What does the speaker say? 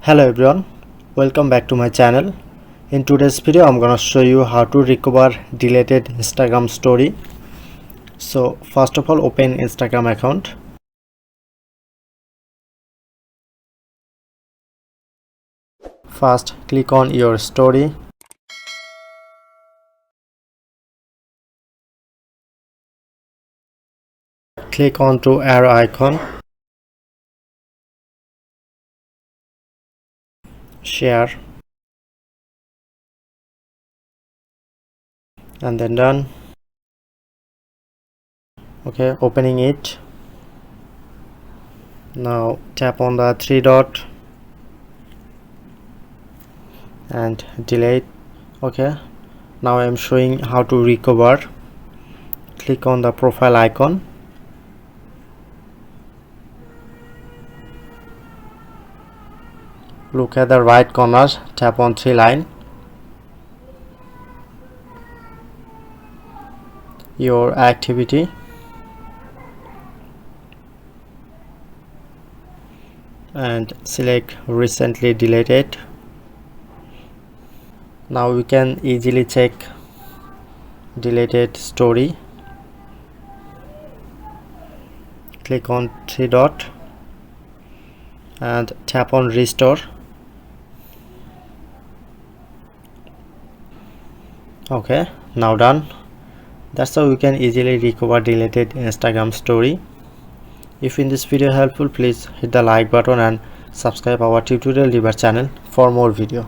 Hello everyone, welcome back to my channel. In today's video I'm gonna show you how to recover deleted Instagram story. So first of all, open Instagram account. First click on your story. Click on to arrow icon. Share. And then done. Okay, opening it. Now tap on the three dot and delete. Okay, now I'm showing how to recover. Click on the profile icon. Look at the right corner, tap on three line. Your activity. And select recently deleted. Now we can easily check deleted story. Click on three dot and tap on restore. Okay, now done. That's how we can easily recover deleted Instagram story. If in this video helpful, please hit the like button and subscribe our tutorial River channel for more video.